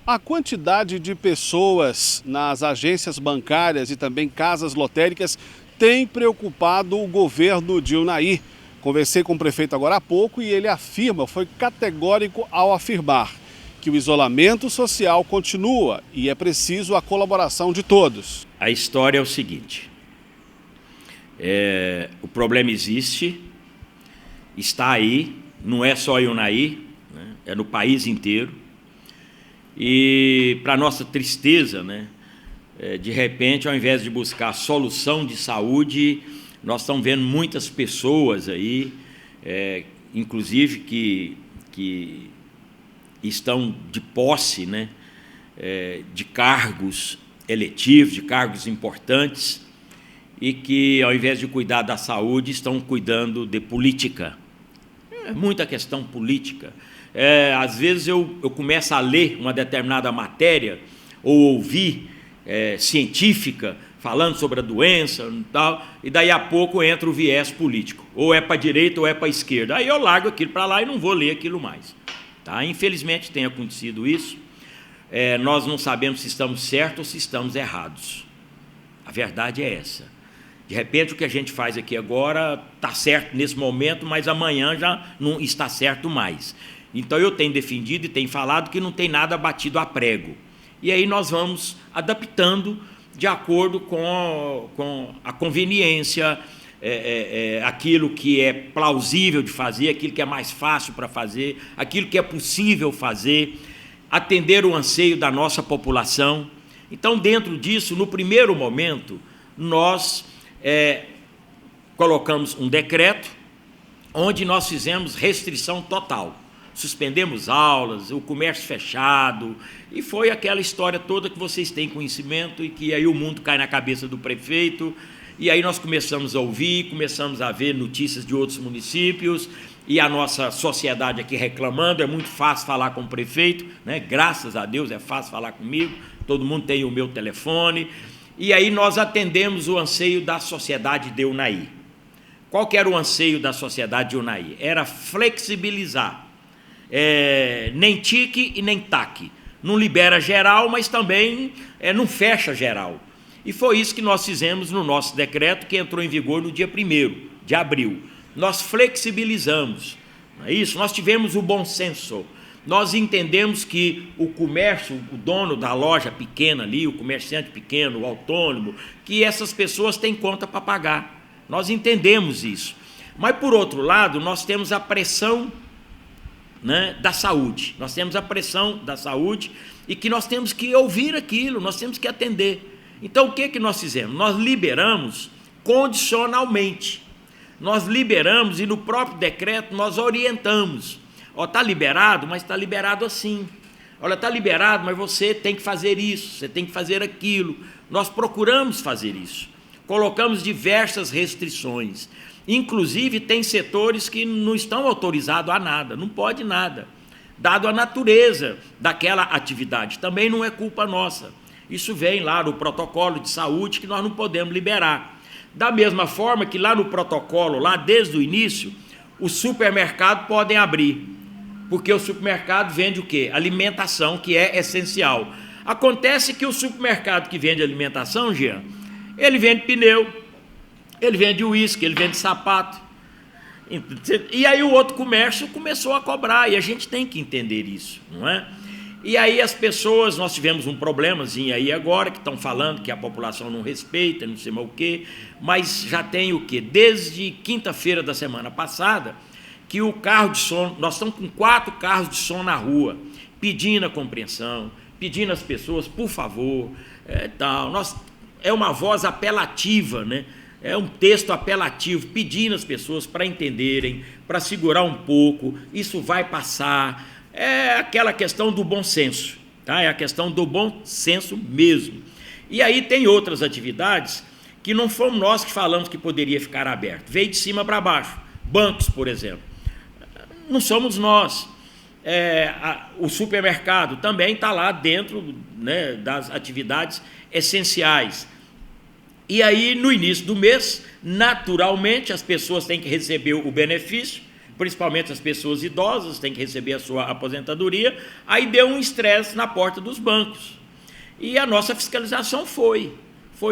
A quantidade de pessoas nas agências bancárias e também casas lotéricas tem preocupado o governo de Unai. Conversei com o prefeito agora há pouco e ele foi categórico ao afirmar que o isolamento social continua e é preciso a colaboração de todos. A história é o seguinte, o problema existe, está aí, não é só em Unai, né? É no país inteiro. E, para nossa tristeza, né, de repente, ao invés de buscar solução de saúde, nós estamos vendo muitas pessoas aí, inclusive que estão de posse, né, de cargos eletivos, de cargos importantes, e que, ao invés de cuidar da saúde, estão cuidando de política. É muita questão política. Às vezes eu começo a ler uma determinada matéria ou ouvir científica falando sobre a doença e tal, e daí a pouco entra o viés político, ou é para a direita ou é para a esquerda. Aí eu largo aquilo para lá e não vou ler aquilo mais. Tá? Infelizmente tem acontecido isso. Nós não sabemos se estamos certos ou se estamos errados. A verdade é essa. De repente o que a gente faz aqui agora está certo nesse momento, mas amanhã já não está certo mais. Então eu tenho defendido e tenho falado que não tem nada batido a prego. E aí nós vamos adaptando de acordo com a conveniência, aquilo que é plausível de fazer, aquilo que é mais fácil para fazer, aquilo que é possível fazer, atender o anseio da nossa população. Então, dentro disso, no primeiro momento, nós colocamos um decreto onde nós fizemos restrição total. Suspendemos aulas, o comércio fechado, e foi aquela história toda que vocês têm conhecimento e que aí o mundo cai na cabeça do prefeito, e aí nós começamos a ouvir, começamos a ver notícias de outros municípios, e a nossa sociedade aqui reclamando. É muito fácil falar com o prefeito, né? Graças a Deus é fácil falar comigo, todo mundo tem o meu telefone, e aí nós atendemos o anseio da sociedade de Unai. Qual que era o anseio da sociedade de Unai? Era flexibilizar. Nem tique e nem taque, não libera geral, mas também não fecha geral. E foi isso que nós fizemos no nosso decreto, que entrou em vigor no dia 1º de abril. Nós flexibilizamos, não é isso? Nós tivemos o bom senso, nós entendemos que o comércio, o dono da loja pequena ali, o comerciante pequeno, o autônomo, que essas pessoas têm conta para pagar, nós entendemos isso. Mas, por outro lado, nós temos a pressão, né, da saúde. Nós temos a pressão da saúde e que nós temos que ouvir aquilo, nós temos que atender. Então, o que nós fizemos? Nós liberamos condicionalmente. Nós liberamos e no próprio decreto nós orientamos. Está liberado, mas está liberado assim. Olha, está liberado, mas você tem que fazer isso, você tem que fazer aquilo. Nós procuramos fazer isso. Colocamos diversas restrições. Inclusive, tem setores que não estão autorizados a nada, não pode nada, dado a natureza daquela atividade. Também não é culpa nossa. Isso vem lá no protocolo de saúde que nós não podemos liberar. Da mesma forma que lá no protocolo, lá desde o início, os supermercados podem abrir, porque o supermercado vende o quê? Alimentação, que é essencial. Acontece que o supermercado que vende alimentação, Jean, ele vende pneu, ele vende uísque, ele vende sapato. E aí o outro comércio começou a cobrar, e a gente tem que entender isso, não é? E aí as pessoas, nós tivemos um problemazinho aí agora, que estão falando que a população não respeita, não sei mais o quê, mas já tem o quê? Desde quinta-feira da semana passada, que o carro de som, nós estamos com 4 carros de som na rua, pedindo a compreensão, pedindo às pessoas, por favor, tal. É uma voz apelativa, né? É um texto apelativo, pedindo às pessoas para entenderem, para segurar um pouco, isso vai passar. É aquela questão do bom senso, tá? É a questão do bom senso mesmo. E aí tem outras atividades que não fomos nós que falamos que poderia ficar aberto, veio de cima para baixo. Bancos, por exemplo, não somos nós. O supermercado também está lá dentro, né, das atividades essenciais. E aí, no início do mês, naturalmente, as pessoas têm que receber o benefício, principalmente as pessoas idosas, têm que receber a sua aposentadoria, aí deu um estresse na porta dos bancos. E a nossa fiscalização foi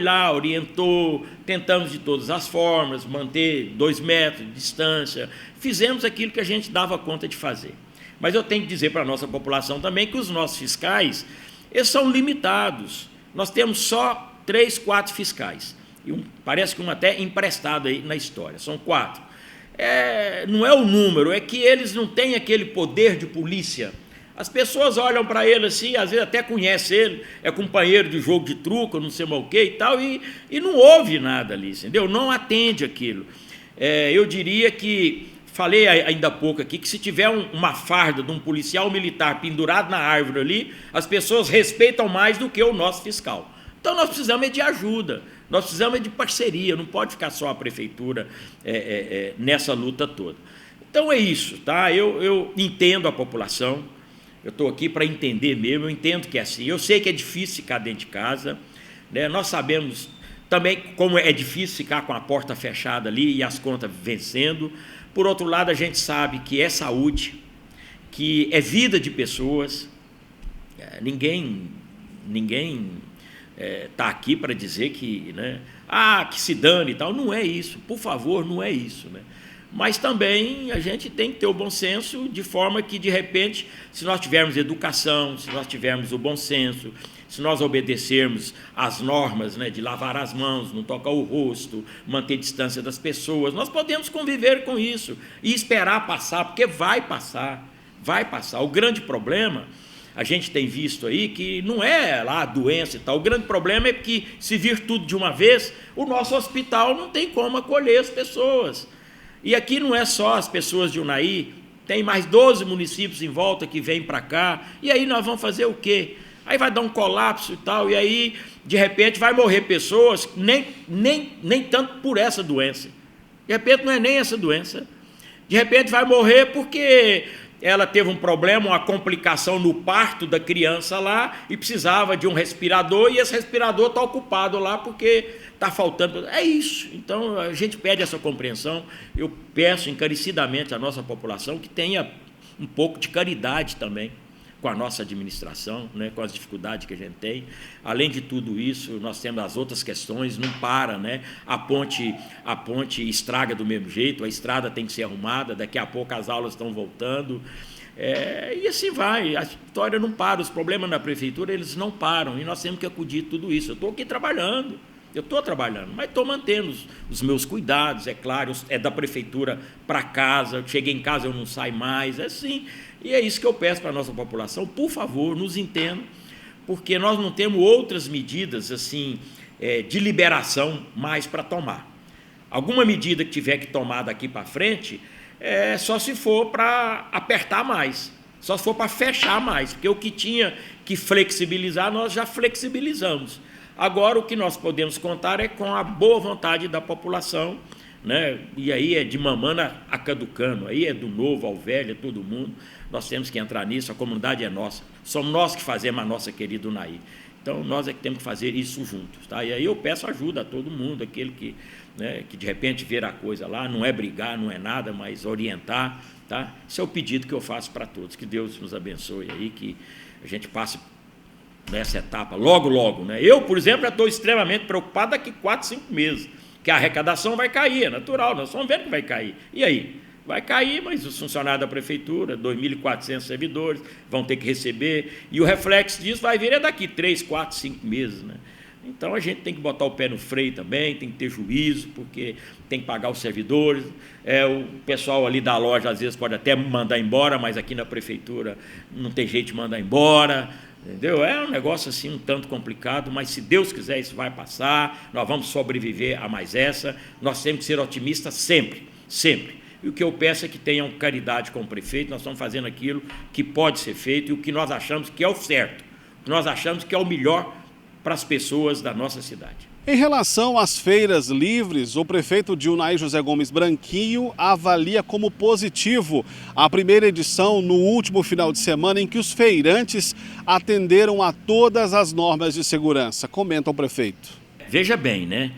lá, orientou, tentamos de todas as formas, manter 2 metros de distância, fizemos aquilo que a gente dava conta de fazer. Mas eu tenho que dizer para a nossa população também que os nossos fiscais, eles são limitados. Nós temos só 3, 4 fiscais. E parece que um até emprestado aí na história. São 4. Não é o número, é que eles não têm aquele poder de polícia. As pessoas olham para ele assim, às vezes até conhecem ele, é companheiro de jogo de truco, não sei mais o que e tal, e não ouve nada ali, entendeu? Não atende aquilo. Eu diria que, falei ainda há pouco aqui, que se tiver uma farda de um policial militar pendurado na árvore ali, as pessoas respeitam mais do que o nosso fiscal. Então nós precisamos de ajuda, nós precisamos de parceria, não pode ficar só a prefeitura nessa luta toda. Então é isso, tá? Eu entendo a população, eu estou aqui para entender mesmo, eu entendo que é assim, eu sei que é difícil ficar dentro de casa, né? Nós sabemos também como é difícil ficar com a porta fechada ali e as contas vencendo. Por outro lado, a gente sabe que é saúde, que é vida de pessoas, ninguém está aqui para dizer que, né, que se dane e tal, não é isso, por favor, não é isso, né? Mas também a gente tem que ter o bom senso, de forma que, de repente, se nós tivermos educação, se nós tivermos o bom senso, se nós obedecermos às normas, né, de lavar as mãos, não tocar o rosto, manter distância das pessoas, nós podemos conviver com isso e esperar passar, porque vai passar, vai passar. O grande problema, a gente tem visto aí, que não é lá a doença e tal, o grande problema é que, se vir tudo de uma vez, o nosso hospital não tem como acolher as pessoas. E aqui não é só as pessoas de Unai, tem mais 12 municípios em volta que vêm para cá, e aí nós vamos fazer o quê? Aí vai dar um colapso e tal, e aí, de repente, vai morrer pessoas, nem tanto por essa doença. De repente, não é nem essa doença. De repente, vai morrer porque ela teve um problema, uma complicação no parto da criança lá, e precisava de um respirador, e esse respirador está ocupado lá porque está faltando. É isso. Então, a gente pede essa compreensão. Eu peço encarecidamente à nossa população que tenha um pouco de caridade também com a nossa administração, né, com as dificuldades que a gente tem. Além de tudo isso, nós temos as outras questões, não para, né? A ponte estraga do mesmo jeito, a estrada tem que ser arrumada, daqui a pouco as aulas estão voltando, e assim vai, a história não para, os problemas na prefeitura, eles não param, e nós temos que acudir tudo isso. Eu estou aqui trabalhando, mas estou mantendo os meus cuidados, é claro, é da prefeitura para casa, eu cheguei em casa, eu não saio mais, é assim. E é isso que eu peço para a nossa população, por favor, nos entendam, porque nós não temos outras medidas assim, de liberação mais para tomar. Alguma medida que tiver que tomar daqui para frente, só se for para apertar mais, só se for para fechar mais, porque o que tinha que flexibilizar, nós já flexibilizamos. Agora, o que nós podemos contar é com a boa vontade da população, né? E aí é de mamando a caducando, aí é do novo ao velho, é todo mundo. Nós temos que entrar nisso, a comunidade é nossa, somos nós que fazemos a nossa querida Unai. Então, nós é que temos que fazer isso juntos, tá? E aí eu peço ajuda a todo mundo, aquele que, né, que de repente vê a coisa lá, não é brigar, não é nada, mas orientar, tá? Esse é o pedido que eu faço para todos, que Deus nos abençoe aí, que a gente passe nessa etapa logo, logo, né? Eu, por exemplo, já estou extremamente preocupado daqui 4, 5 meses, que a arrecadação vai cair, é natural, nós estamos vendo que vai cair. E aí? Vai cair, mas os funcionários da prefeitura, 2.400 servidores, vão ter que receber, e o reflexo disso vai vir daqui 3, 4, 5 meses, né? Então, a gente tem que botar o pé no freio também, tem que ter juízo, porque tem que pagar os servidores. O pessoal ali da loja, às vezes, pode até mandar embora, mas aqui na prefeitura não tem jeito de mandar embora, entendeu? É um negócio assim um tanto complicado, mas se Deus quiser isso vai passar, nós vamos sobreviver a mais essa. Nós temos que ser otimistas sempre, sempre. E o que eu peço é que tenham caridade com o prefeito. Nós estamos fazendo aquilo que pode ser feito e o que nós achamos que é o certo, o que nós achamos que é o melhor para as pessoas da nossa cidade. Em relação às feiras livres, o prefeito de Unai, José Gomes Branquinho, avalia como positivo a primeira edição no último final de semana, em que os feirantes atenderam a todas as normas de segurança. Comenta o prefeito. Veja bem, né?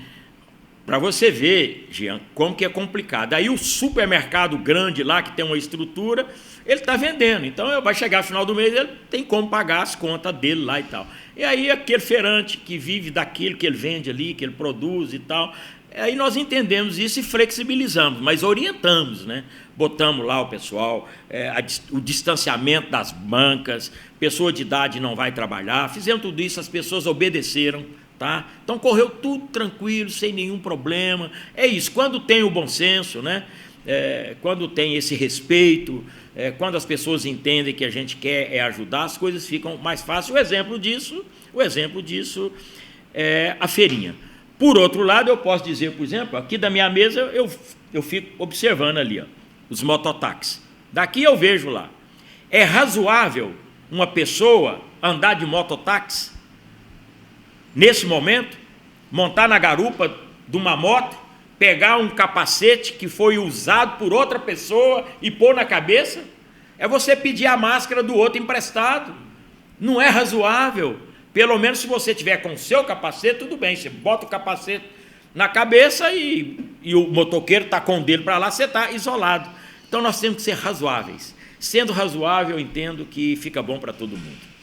Para você ver, Jean, como que é complicado. Aí o supermercado grande lá, que tem uma estrutura, ele está vendendo. Então, vai chegar no final do mês, ele tem como pagar as contas dele lá e tal. E aí aquele feirante que vive daquilo que ele vende ali, que ele produz e tal, aí nós entendemos isso e flexibilizamos, mas orientamos, né? Botamos lá o pessoal, o distanciamento das bancas, pessoa de idade não vai trabalhar, fizemos tudo isso, as pessoas obedeceram. Tá? Então correu tudo tranquilo, sem nenhum problema. É isso, quando tem o bom senso, né? Quando tem esse respeito, quando as pessoas entendem que a gente quer ajudar, as coisas ficam mais fáceis. O exemplo disso é a feirinha. Por outro lado, eu posso dizer, por exemplo, aqui da minha mesa eu fico observando ali, ó, os mototáxis. Daqui eu vejo lá. É razoável uma pessoa andar de mototáxi? Nesse momento, montar na garupa de uma moto, pegar um capacete que foi usado por outra pessoa e pôr na cabeça, é você pedir a máscara do outro emprestado. Não é razoável. Pelo menos se você tiver com o seu capacete, tudo bem, você bota o capacete na cabeça e o motoqueiro está com o dele para lá, você está isolado. Então nós temos que ser razoáveis. Sendo razoável, eu entendo que fica bom para todo mundo.